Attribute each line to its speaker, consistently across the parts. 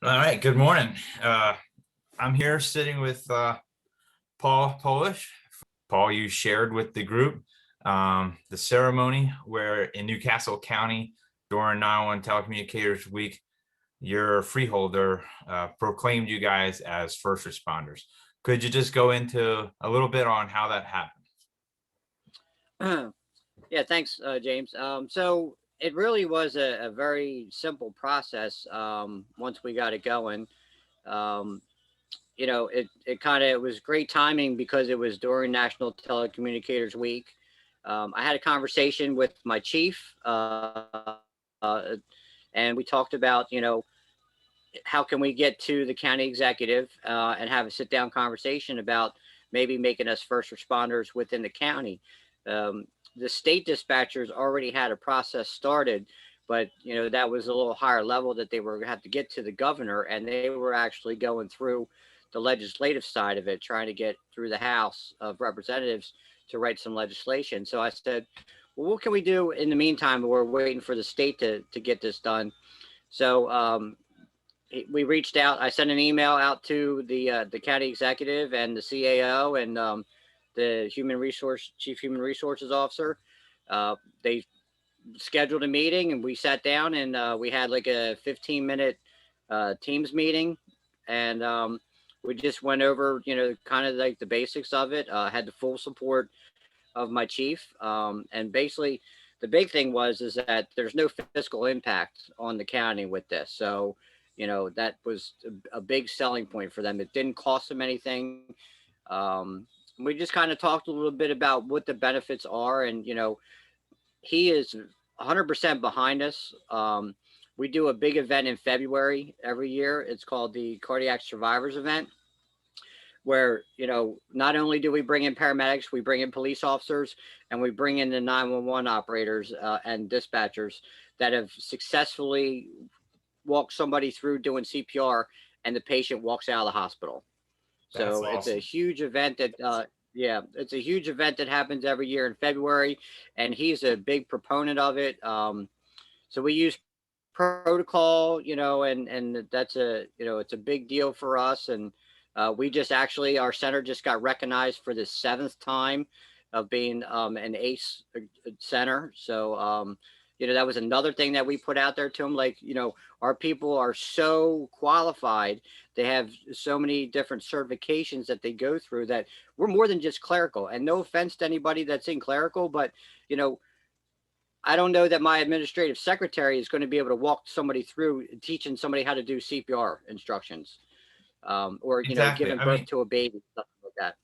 Speaker 1: All right, good morning. I'm here sitting with Paul Polish. Paul, you shared with the group the ceremony where in Newcastle County during 911 Telecommunicators Week, your freeholder proclaimed you guys as first responders. Could you just go into a little bit on how that happened?
Speaker 2: Yeah, thanks, James. So it really was a very simple process once we got it going. Um, it was great timing because it was during National Telecommunicators Week. I had a conversation with my chief, uh, and we talked about, how can we get to the county executive and have a sit down conversation about maybe making us first responders within the county. Um, the state dispatchers already had a process started, but that was a little higher level that they were have to get to the governor, and they were actually going through the legislative side of it, trying to get through the House of Representatives to write some legislation. So I said, well, what can we do in the meantime? We're waiting for the state to get this done. So we reached out. I sent an email out to the county executive and the CAO and the chief human resources officer. They scheduled a meeting and we sat down and we had like a 15-minute Teams meeting, and we just went over kind of like the basics of it. Had the full support of my chief, and basically the big thing is that there's no fiscal impact on the county with this. So that was a big selling point for them. It didn't cost them anything. um, we just kind of talked a little bit about what the benefits are, and he is 100% behind us. We do a big event in February every year. It's called the Cardiac Survivors Event, where not only do we bring in paramedics, we bring in police officers, and we bring in the 911 operators and dispatchers that have successfully walked somebody through doing CPR, and the patient walks out of the hospital.
Speaker 1: That's
Speaker 2: So it's a
Speaker 1: awesome.
Speaker 2: huge event that yeah, it's a huge event that happens every year in February, and he's a big proponent of it. So we use protocol, and that's it's a big deal for us. And we just actually, our center just got recognized for the seventh time of being an ACE center. So that was another thing that we put out there to them. Like, our people are so qualified. They have so many different certifications that they go through that we're more than just clerical. And no offense to anybody that's in clerical, but you know, I don't know that my administrative secretary is going to be able to walk somebody through teaching somebody how to do CPR instructions, or
Speaker 1: Exactly.
Speaker 2: giving
Speaker 1: I
Speaker 2: birth
Speaker 1: mean,
Speaker 2: to a baby, something like that.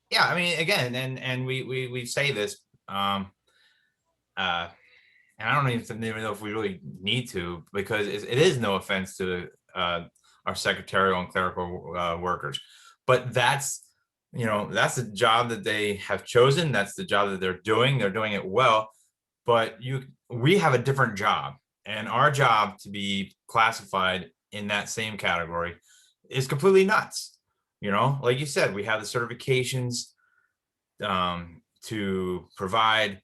Speaker 1: yeah, I mean, again, and we say this, uh, and I don't even know if we really need to, because it is no offense to our secretarial and clerical workers, but that's the job that they have chosen. That's the job that they're doing. They're doing it well, but we have a different job, and our job to be classified in that same category is completely nuts. Like you said, we have the certifications to provide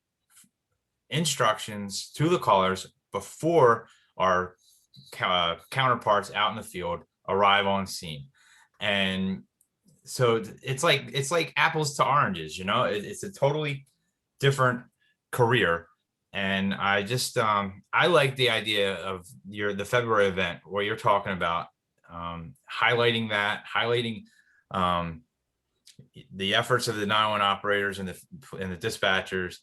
Speaker 1: instructions to the callers before our counterparts out in the field arrive on scene. And so it's like apples to oranges. It's a totally different career. And I just I like the idea of the February event where you're talking about highlighting um, the efforts of the 911 operators and the dispatchers,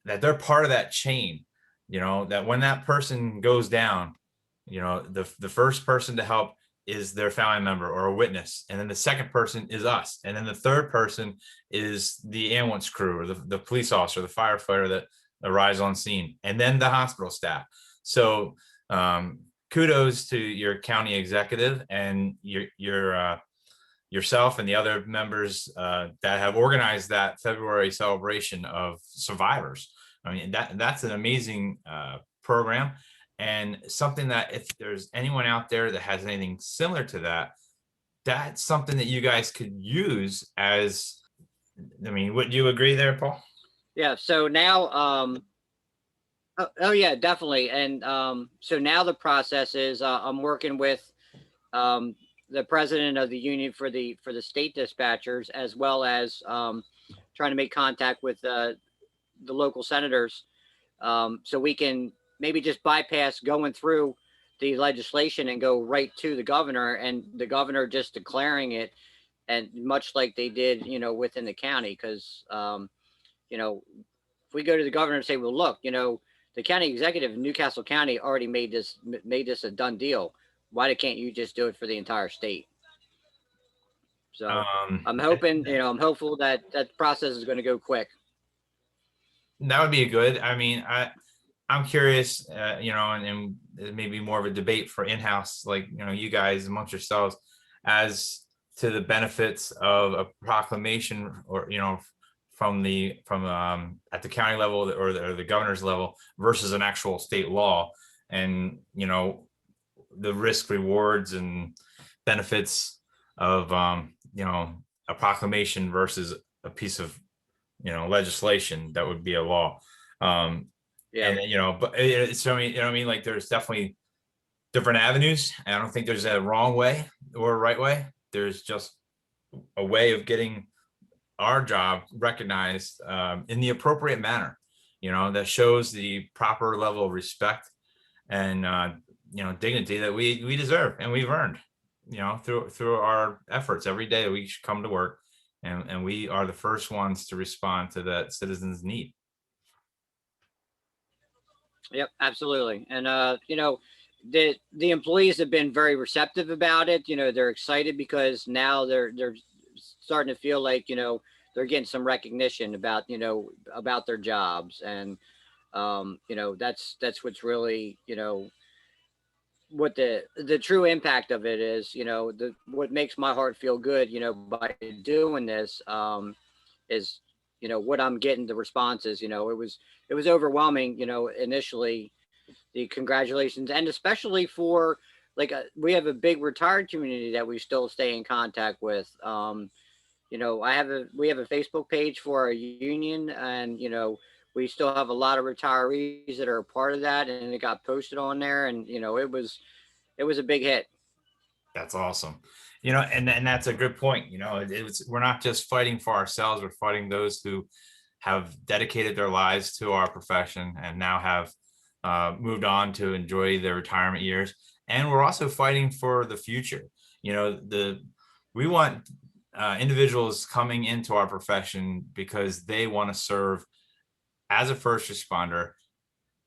Speaker 1: that they're part of that chain. That when that person goes down, the first person to help is their family member or a witness, and then the second person is us, and then the third person is the ambulance crew or the police officer, the firefighter that arrives on scene, and then the hospital staff. So kudos to your county executive and your yourself and the other members that have organized that February celebration of survivors. I mean, that's an amazing program, and something that if there's anyone out there that has anything similar to that, that's something that you guys could use as. I mean, would you agree there, Paul?
Speaker 2: Yeah. So now, oh yeah, definitely. And so now the process is I'm working with the president of the union for the state dispatchers, as well as trying to make contact with the local senators, so we can maybe just bypass going through the legislation and go right to the governor, and the governor just declaring it, and much like they did, within the county. Because if we go to the governor and say, well, look, the county executive in Newcastle County already made this a done deal. Why can't you just do it for the entire state? So
Speaker 1: Um,
Speaker 2: I'm hoping, I'm hopeful that that process is going to go quick.
Speaker 1: that would be a good. I mean, I'm curious, and maybe more of a debate for in-house, like, you guys amongst yourselves, as to the benefits of a proclamation, or, from at the county level, or the governor's level, versus an actual state law, and, the risk, rewards, and benefits of, a proclamation versus a piece of, legislation that would be a law.
Speaker 2: Yeah.
Speaker 1: And but it's, I mean, what I mean, like, there's definitely different avenues. I don't think there's a wrong way or a right way. There's just a way of getting our job recognized, in the appropriate manner, that shows the proper level of respect and, dignity that we deserve and we've earned, through our efforts every day. We should come to work, and we are the first ones to respond to that citizen's need.
Speaker 2: Yep, absolutely. And the employees have been very receptive about it. They're excited because now they're starting to feel like, they're getting some recognition about their jobs. And that's what's really, what the true impact of it is. What makes my heart feel good, by doing this, is, what I'm getting, the responses. It was overwhelming, initially, the congratulations, and especially for, like, we have a big retired community that we still stay in contact with. We have a Facebook page for our union, and we still have a lot of retirees that are a part of that, and it got posted on there, and it was a big hit.
Speaker 1: That's awesome. And that's a good point. We're not just fighting for ourselves, we're fighting those who have dedicated their lives to our profession and now have, moved on to enjoy their retirement years. And we're also fighting for the future. We want, individuals coming into our profession because they want to serve as a first responder,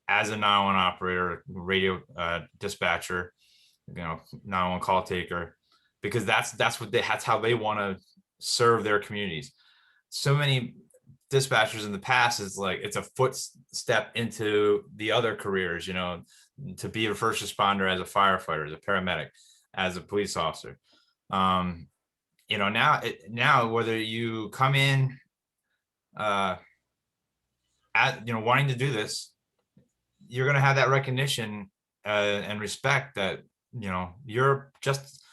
Speaker 1: as a 911 operator, radio, dispatcher, 911 call taker, because that's how they want to serve their communities. So many dispatchers in the past is like, it's a footstep into the other careers, to be a first responder, as a firefighter, as a paramedic, as a police officer. Now whether you come in, wanting to do this, you're going to have that recognition, and respect that, you're just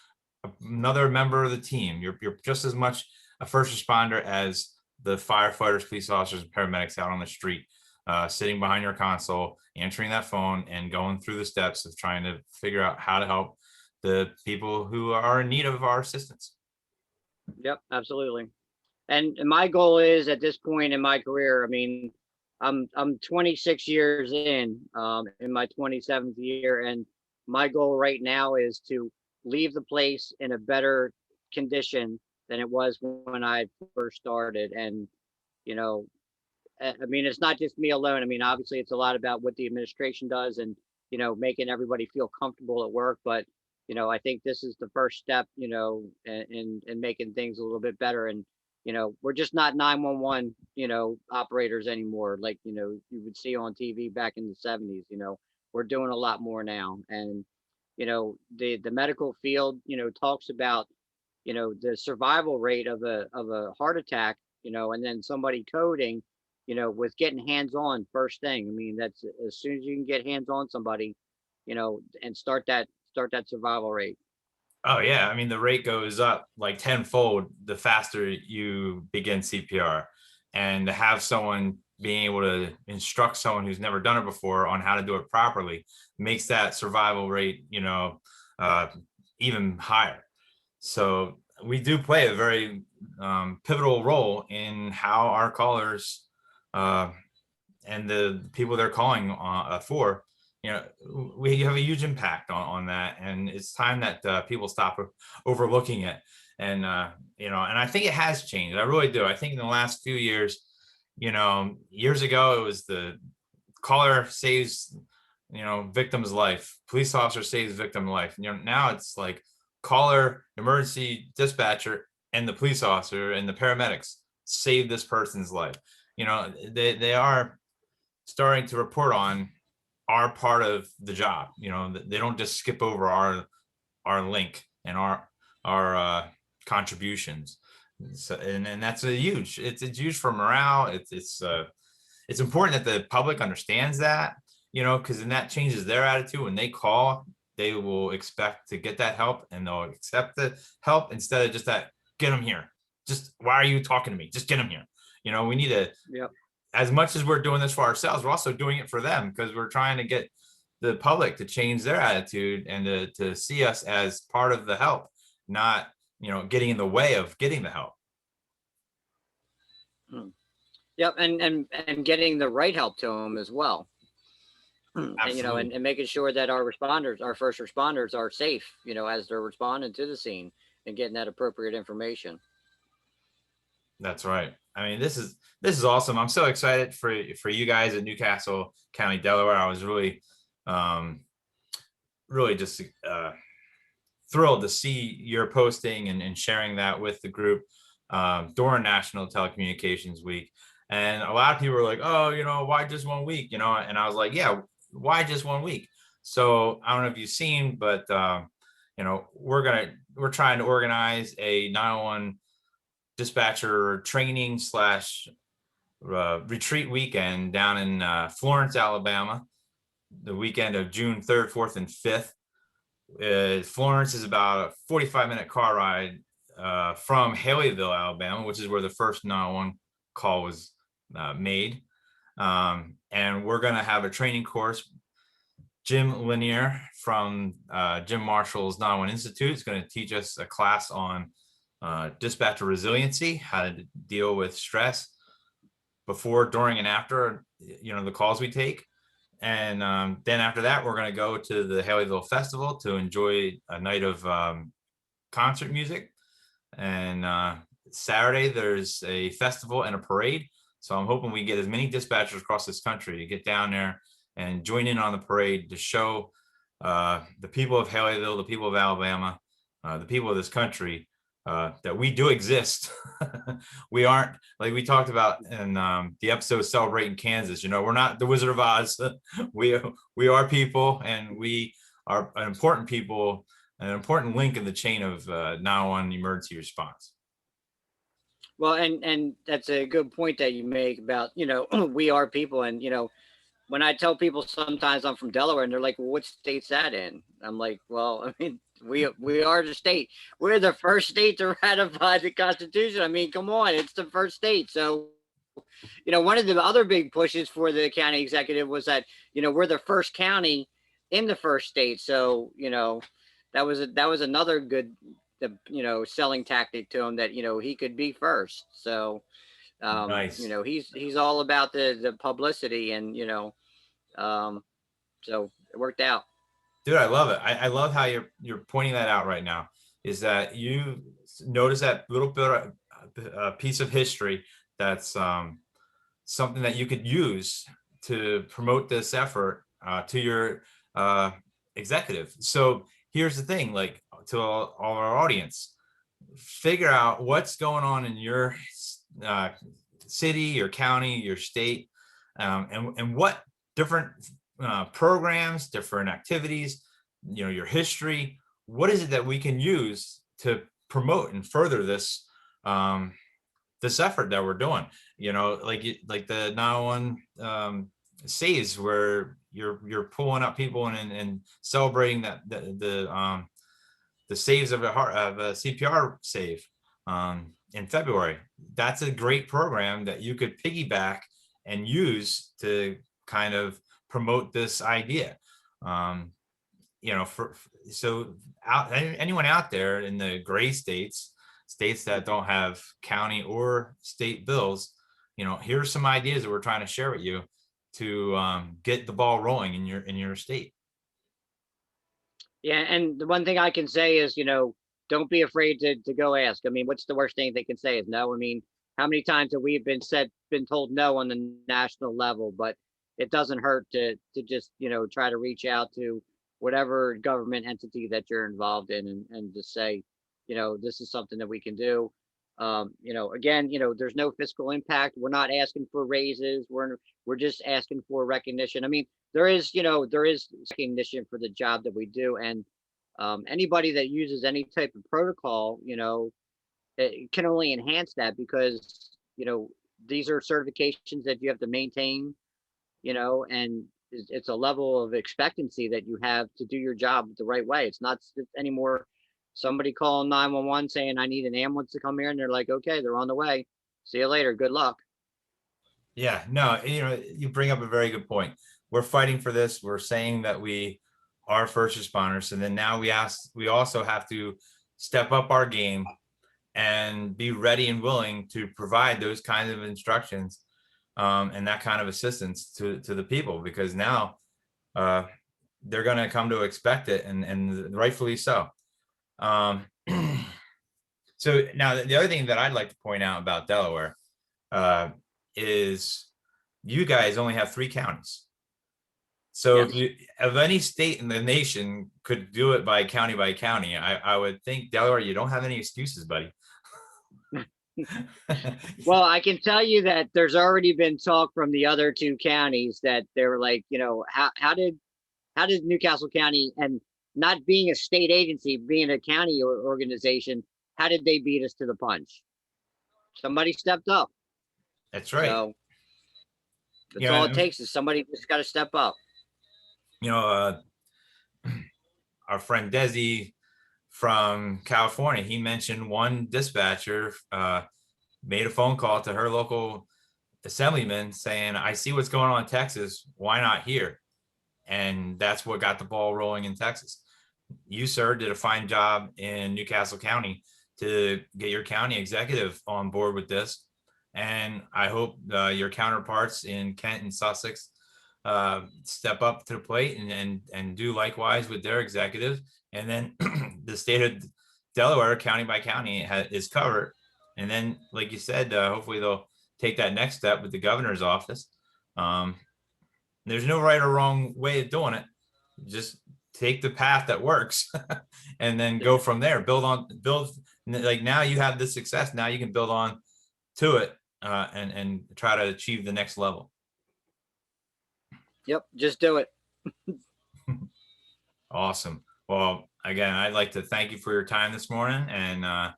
Speaker 1: another member of the team. You're just as much a first responder as the firefighters, police officers, and paramedics out on the street, sitting behind your console, answering that phone, and going through the steps of trying to figure out how to help the people who are in need of our assistance.
Speaker 2: Yep, absolutely. And my goal is, at this point in my career, I mean, I'm 26 years in my 27th year, and my goal right now is to leave the place in a better condition than it was when I first started. And you know, I mean, it's not just me alone. I mean, obviously, it's a lot about what the administration does, and making everybody feel comfortable at work. But I think this is the first step, in making things a little bit better. And we're just not 911, operators anymore, like you would see on TV back in the 70s. We're doing a lot more now, and the medical field, talks about the survival rate of a heart attack, and then somebody coding, with getting hands on first thing. I mean, that's as soon as you can get hands on somebody, and start that survival rate.
Speaker 1: Oh yeah, I mean, the rate goes up like tenfold the faster you begin CPR, and to have someone being able to instruct someone who's never done it before on how to do it properly makes that survival rate, uh, even higher. So we do play a very pivotal role in how our callers and the people they're calling for, we have a huge impact on that. And it's time that people stop overlooking it. And, and I think it has changed. I really do. I think in the last few years, years ago, it was the caller saves, victim's life, police officer saves victim life. Now it's like caller, emergency dispatcher, and the police officer and the paramedics save this person's life. They are starting to report on our part of the job. They don't just skip over our link and our contributions. So, and that's it's huge for morale. It's important that the public understands that, because then that changes their attitude. When they call, they will expect to get that help, and they'll accept the help instead of just that, get them here. Just, why are you talking to me? Just get them here. We need to,
Speaker 2: Yep.
Speaker 1: as much as we're doing this for ourselves, we're also doing it for them, because we're trying to get the public to change their attitude and to see us as part of the help, not, getting in the way of getting the help.
Speaker 2: Yep. And getting the right help to them as well. And, and making sure that our first responders are safe, as they're responding to the scene, and getting that appropriate information.
Speaker 1: That's right. I mean, this is awesome. I'm so excited for you guys at Castle County, Delaware. I was really just thrilled to see your posting and sharing that with the group during National Telecommunications Week. And a lot of people were like, oh, why just 1 week? And I was like, yeah, why just 1 week? So I don't know if you've seen, but we're trying to organize a 911 dispatcher training / retreat weekend down in Florence, Alabama, the weekend of June 3rd, 4th, and 5th. Florence is about a 45-minute car ride from Haleyville, Alabama, which is where the first 911 call was made. And we're going to have a training course. Jim Lanier from Jim Marshall's 911 Institute is going to teach us a class on dispatcher resiliency, how to deal with stress before, during, and after, the calls we take. And then after that, we're going to go to the Haleyville Festival to enjoy a night of concert music. And Saturday, there's a festival and a parade. So I'm hoping we get as many dispatchers across this country to get down there and join in on the parade to show the people of Haleyville, the people of Alabama, the people of this country, that we do exist. We aren't, like we talked about in the episode Celebrating Kansas, we're not the Wizard of Oz. We are people, and we are an important people, an important link in the chain of 911 emergency response.
Speaker 2: Well, and that's a good point that you make about, we are people. And, when I tell people sometimes I'm from Delaware, and they're like, well, what state's that in? I'm like, well, I mean, we are the state. We're the first state to ratify the Constitution. I mean, come on, it's the first state. So, one of the other big pushes for the county executive was that, we're the first county in the first state. So, that was another good, selling tactic to him, that, he could be first. So,
Speaker 1: Nice.
Speaker 2: He's all about the publicity, and, so it worked out.
Speaker 1: Dude, I love it. I love how you're pointing that out right now, is that you notice that little bit of a piece of history that's something that you could use to promote this effort to your executive. So here's the thing, like, to all our audience, figure out what's going on in your city, your county, your state, and what different programs, different activities, your history, what is it that we can use to promote and further this this effort that we're doing? Like the 911 saves, where you're pulling up people and celebrating that the saves of a CPR save in February. That's a great program that you could piggyback and use to kind of promote this idea. so anyone out there in the gray states that don't have county or state bills, here's some ideas that we're trying to share with you to get the ball rolling in your state.
Speaker 2: Yeah, and the one thing I can say is, don't be afraid to go ask. I mean, what's the worst thing they can say is no? I mean, how many times have we been told no on the national level? But it doesn't hurt to just, try to reach out to whatever government entity that you're involved in, and just say, this is something that we can do. Again, there's no fiscal impact. We're not asking for raises. We're just asking for recognition. I mean, there is recognition for the job that we do, and anybody that uses any type of protocol, it can only enhance that, because these are certifications that you have to maintain, and it's a level of expectancy that you have to do your job the right way. It's not anymore somebody calling 911 saying I need an ambulance to come here, and they're like, okay, they're on the way, see you later, good luck.
Speaker 1: Yeah, no, you bring up a very good point. We're fighting for this. We're saying that we are first responders, and then now we also have to step up our game and be ready and willing to provide those kinds of instructions and that kind of assistance to the people, because now they're going to come to expect it, and rightfully so. So now the other thing that I'd like to point out about Delaware is you guys only have 3 counties. So
Speaker 2: Yes.
Speaker 1: if any state in the nation could do it by county, I would think Delaware, you don't have any excuses, buddy.
Speaker 2: Well, I can tell you that there's already been talk from the other 2 counties that they were like, how did Newcastle County, and not being a state agency, being a county organization, how did they beat us to the punch? Somebody stepped up.
Speaker 1: That's right.
Speaker 2: So that's all it
Speaker 1: Yeah,
Speaker 2: takes, is somebody just got to step up.
Speaker 1: Our friend Desi from California, he mentioned one dispatcher made a phone call to her local assemblyman saying, I see what's going on in Texas, why not here? And that's what got the ball rolling in Texas. You, sir, did a fine job in Newcastle County to get your county executive on board with this. And I hope your counterparts in Kent and Sussex step up to the plate and do likewise with their executives. And then the state of Delaware, county by county, is covered. And then, like you said, hopefully they'll take that next step with the governor's office. There's no right or wrong way of doing it. Just take the path that works and then go from there. Build, like now you have the success. Now you can build on to it and try to achieve the next level.
Speaker 2: Yep, just do it.
Speaker 1: Awesome. Well, again, I'd like to thank you for your time this morning and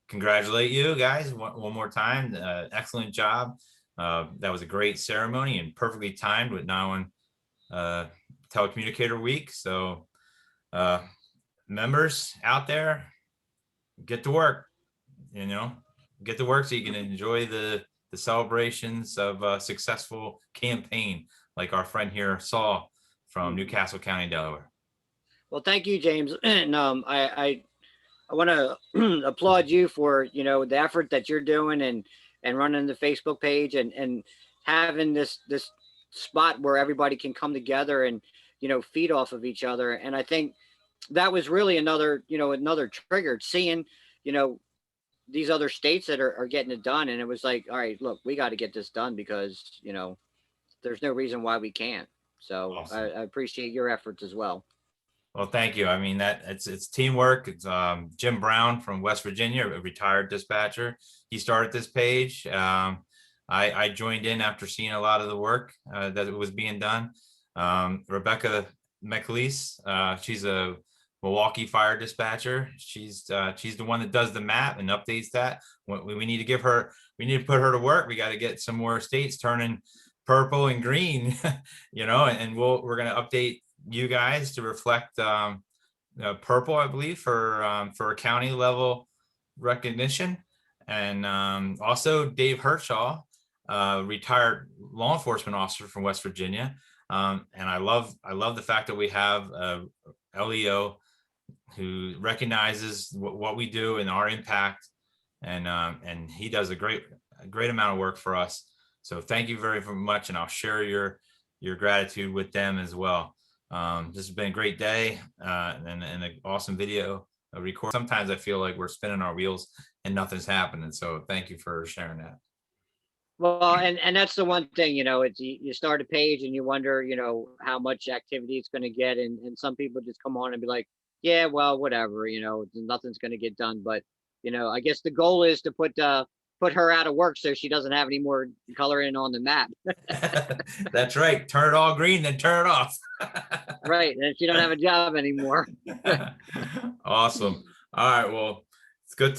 Speaker 1: congratulate you guys one more time. Excellent job. That was a great ceremony and perfectly timed with now on Telecommunicator Week. So members out there, get to work, get to work so you can enjoy the celebrations of a successful campaign like our friend here, Saul from Newcastle County, Delaware.
Speaker 2: Well, thank you, James. And I want to applaud you for, the effort that you're doing and running the Facebook page and having this spot where everybody can come together and, feed off of each other. And I think that was really another trigger, seeing, these other states that are getting it done. And it was like, all right, look, we got to get this done, because, there's no reason why we can't. So awesome. I appreciate your efforts as well.
Speaker 1: Well, thank you. I mean, it's teamwork. It's Jim Brown from West Virginia, a retired dispatcher. He started this page. I joined in after seeing a lot of the work that was being done. Rebecca McLeese, she's a Milwaukee fire dispatcher. She's the one that does the map and updates that. We need to put her to work. We got to get some more states turning purple and green, and we're going to update you guys to reflect purple, I believe, for a county level recognition. And also Dave Hertshaw, retired law enforcement officer from West Virginia. And I love the fact that we have LEO, who recognizes what we do and our impact, and he does a great amount of work for us. So thank you very much, and I'll share your gratitude with them as well. This has been a great day, and an awesome video record. Sometimes I feel like we're spinning our wheels and nothing's happening. So thank you for sharing that.
Speaker 2: Well, and that's the one thing, it's you start a page and you wonder, how much activity it's going to get, and some people just come on and be like, yeah, well, whatever, nothing's going to get done. But I guess the goal is to put her out of work so she doesn't have any more coloring on the map.
Speaker 1: That's right. Turn it all green, then turn it off.
Speaker 2: Right, and she don't have a job anymore.
Speaker 1: Awesome. All right. Well, it's good.